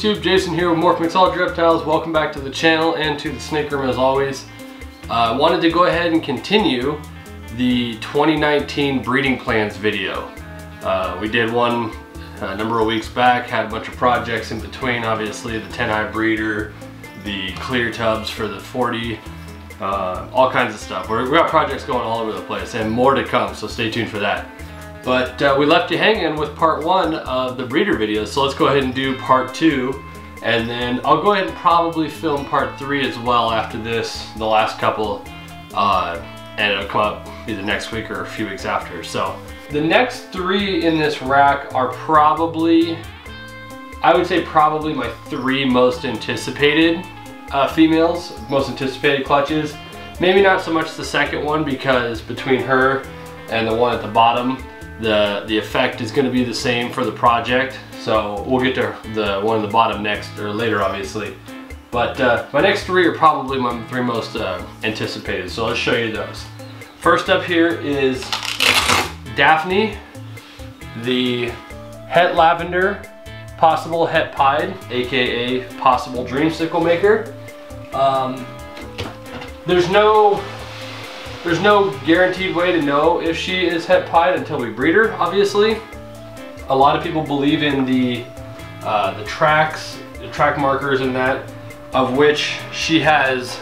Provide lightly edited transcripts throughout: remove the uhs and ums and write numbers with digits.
YouTube? Jason here with Morph Mixology Reptiles. Welcome back to the channel and to the snake room as always. I wanted to go ahead and continue the 2019 breeding plans video. We did one a number of weeks back, had a bunch of projects in between, obviously the 10-eye breeder, the clear tubs for the 40, all kinds of stuff. We got projects going all over the place and more to come, so stay tuned for that. But we left you hanging with part 1 of the breeder video, so let's go ahead and do part 2, and then I'll go ahead and probably film part 3 as well after this, the last couple, and it'll come up either next week or a few weeks after. So the next 3 in this rack are probably, I would say probably my 3 most anticipated females, most anticipated clutches. Maybe not so much the second one, because between her and the one at the bottom, the effect is going to be the same for the project. So we'll get to the one at the bottom next, or later obviously. But my next 3 are probably my 3 most anticipated, so let's show you those. First up here is Daphne, the het lavender, possible het pied, aka possible dreamsicle maker. There's no guaranteed way to know if she is het pied until we breed her, obviously. A lot of people believe in the track markers and that, of which she has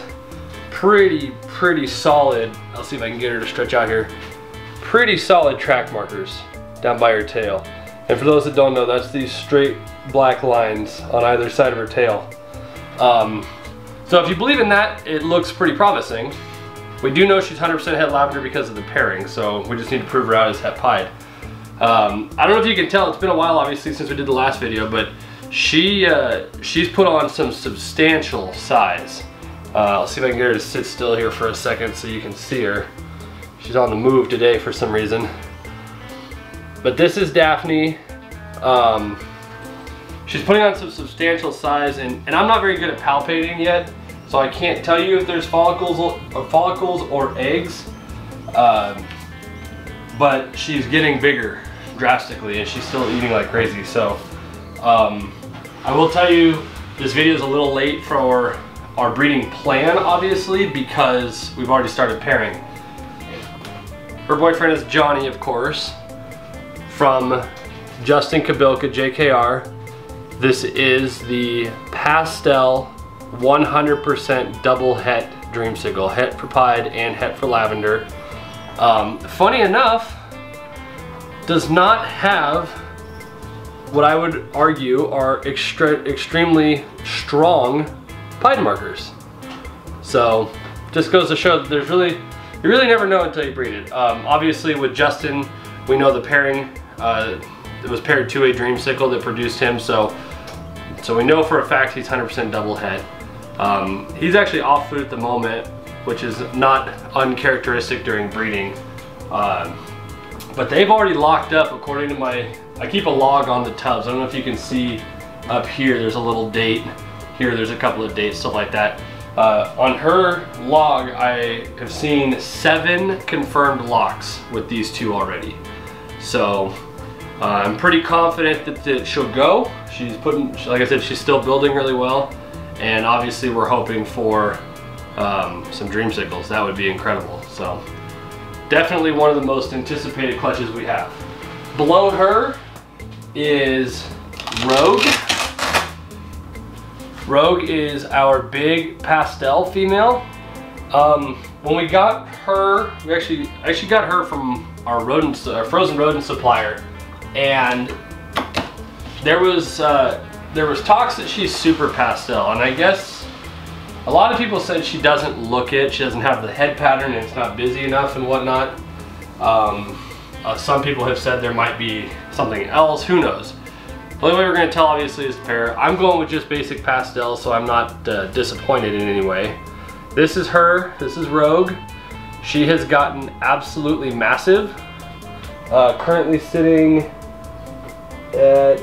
pretty solid, I'll see if I can get her to stretch out here, pretty solid track markers down by her tail. And for those that don't know, that's these straight black lines on either side of her tail. So if you believe in that, it looks pretty promising. We do know she's 100% het lavender because of the pairing, so we just need to prove her out as het pied. I don't know if you can tell, it's been a while obviously since we did the last video, but she's put on some substantial size. I'll see if I can get her to sit still here for a second so you can see her. She's on the move today for some reason. But this is Daphne. She's putting on some substantial size, and I'm not very good at palpating yet, so I can't tell you if there's follicles or eggs. But she's getting bigger drastically, and she's still eating like crazy. So I will tell you, this video is a little late for our breeding plan, obviously, because we've already started pairing. Her boyfriend is Johnny, of course, from Justin Kabilka, JKR. This is the pastel 100% double het dreamsicle, het for pied and het for lavender. Funny enough, does not have what I would argue are extremely strong pied markers. So just goes to show that you really never know until you breed it. Obviously with Justin, we know the pairing, it was paired to a dreamsicle that produced him, so we know for a fact he's 100% double het. He's actually off food at the moment, which is not uncharacteristic during breeding. But they've already locked up according to I keep a log on the tubs. I don't know if you can see up here, there's a little date. Here there's a couple of dates, stuff like that. On her log, I have seen 7 confirmed locks with these 2 already. So I'm pretty confident that she'll go. Like I said, she's still building really well. And obviously we're hoping for some dreamsicles. That would be incredible. So definitely one of the most anticipated clutches we have. Below her is Rogue. Rogue is our big pastel female. When we got her, I actually got her from our frozen rodent supplier, and there was talks that she's super pastel, and I guess a lot of people said she doesn't look it. She doesn't have the head pattern, and it's not busy enough and whatnot. Some people have said there might be something else. Who knows? The only way we're going to tell obviously is the pair. I'm going with just basic pastel, so I'm not disappointed in any way. This is her. This is Rogue. She has gotten absolutely massive. Currently sitting at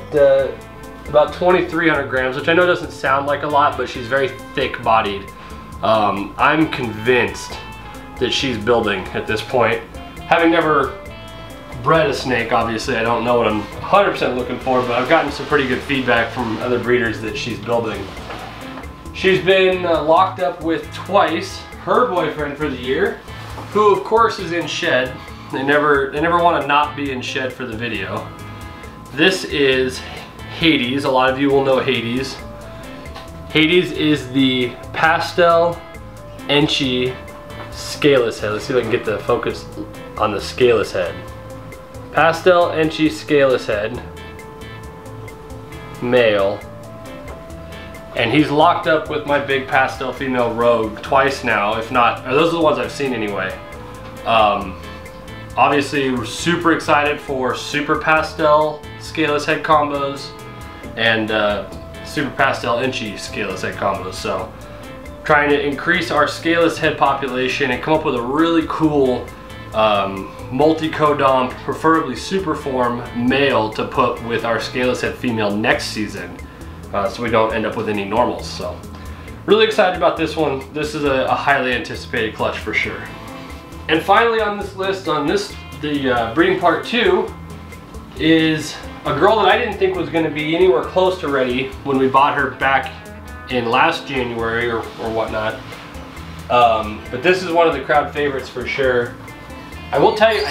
about 2,300 grams, which I know doesn't sound like a lot, but she's very thick-bodied. I'm convinced that she's building at this point. Having never bred a snake, obviously. I don't know what I'm 100% looking for, but I've gotten some pretty good feedback from other breeders that she's building. She's been locked up with twice her boyfriend for the year, who of course is in shed. They never want to not be in shed for the video. This is Hades. A lot of you will know Hades. Hades is the pastel Enchi scaleless head. Let's see if I can get the focus on the scaleless head. Pastel Enchi scaleless head, male. And he's locked up with my big pastel female rogue twice now, if not, or those are the ones I've seen anyway. Obviously, we're super excited for super pastel scaleless head combos and super pastel Enchi scaleless head combos. So, trying to increase our scaleless head population and come up with a really cool multi-codom, preferably super form male to put with our scaleless head female next season, so we don't end up with any normals. So, really excited about this one. This is a highly anticipated clutch for sure. And finally on this list, the breeding part 2, is a girl that I didn't think was going to be anywhere close to ready when we bought her back in last January or whatnot. But this is one of the crowd favorites for sure. I will tell you,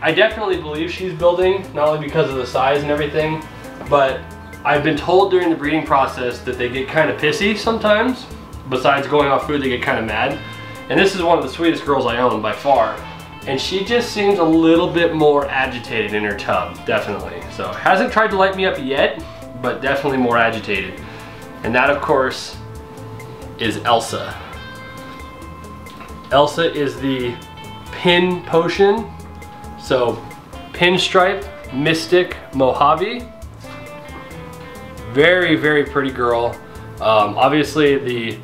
I definitely believe she's building, not only because of the size and everything, but I've been told during the breeding process that they get kind of pissy sometimes. Besides going off food, they get kind of mad. And this is one of the sweetest girls I own by far. And she just seems a little bit more agitated in her tub, definitely. So hasn't tried to light me up yet, but definitely more agitated. And that of course is Elsa. Elsa is the pin potion. So pinstripe, mystic, Mojave. Very, very pretty girl. Obviously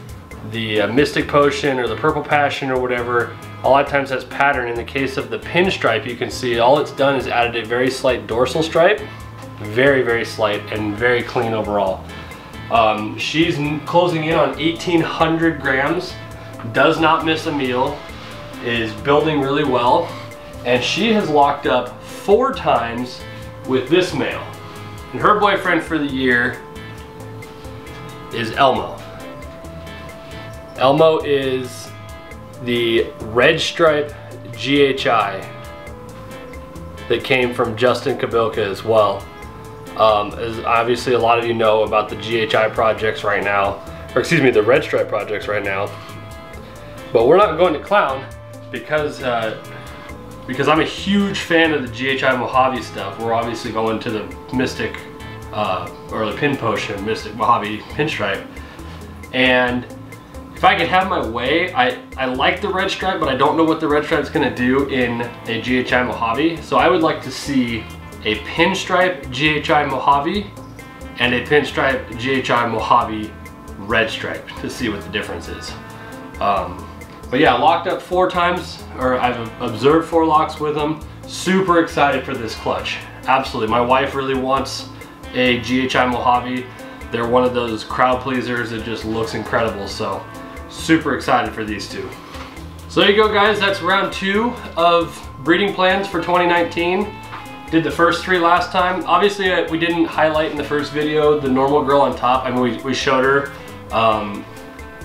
the mystic potion or the purple passion or whatever a lot of times has pattern. In the case of the pinstripe, you can see all it's done is added a very slight dorsal stripe, very, very slight and very clean overall. She's closing in on 1,800 grams, does not miss a meal, is building really well, and she has locked up 4 times with this male. And her boyfriend for the year is Elmo. Elmo is the red stripe GHI that came from Justin Kabilka as well. As obviously a lot of you know about the GHI projects right now, or excuse me, the red stripe projects right now. But we're not going to clown because I'm a huge fan of the GHI Mojave stuff. We're obviously going to the Mystic or the Pin Potion Mystic Mojave Pinstripe. And if I could have my way, I like the red stripe, but I don't know what the red stripe is going to do in a GHI Mojave. So I would like to see a pinstripe GHI Mojave and a pinstripe GHI Mojave red stripe to see what the difference is. But yeah, locked up 4 times, or I've observed 4 locks with them. Super excited for this clutch. Absolutely. My wife really wants a GHI Mojave. They're one of those crowd pleasers that just looks incredible. So super excited for these 2. So there you go, guys. That's round 2 of breeding plans for 2019. Did the first 3 last time. Obviously, we didn't highlight in the first video the normal girl on top. I mean, we showed her.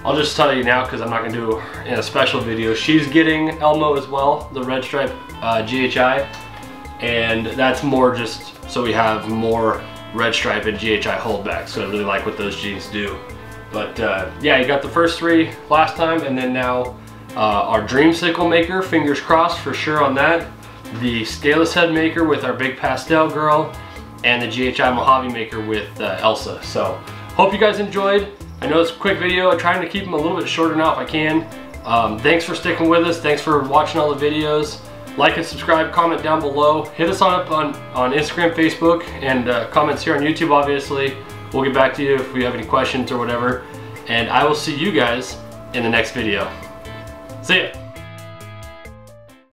I'll just tell you now because I'm not going to do it in a special video. She's getting Elmo as well, the red stripe GHI. And that's more just so we have more red stripe and GHI holdbacks. So I really like what those genes do. But yeah, you got the first 3 last time, and then now our dreamsicle maker, fingers crossed for sure on that. The scaleless head maker with our big pastel girl, and the GHI Mojave maker with Elsa. So hope you guys enjoyed. I know it's a quick video. I'm trying to keep them a little bit shorter now if I can. Thanks for sticking with us. Thanks for watching all the videos. Like and subscribe, comment down below. Hit us up on Instagram, Facebook, and comments here on YouTube, obviously. We'll get back to you if we have any questions or whatever. And I will see you guys in the next video. See ya.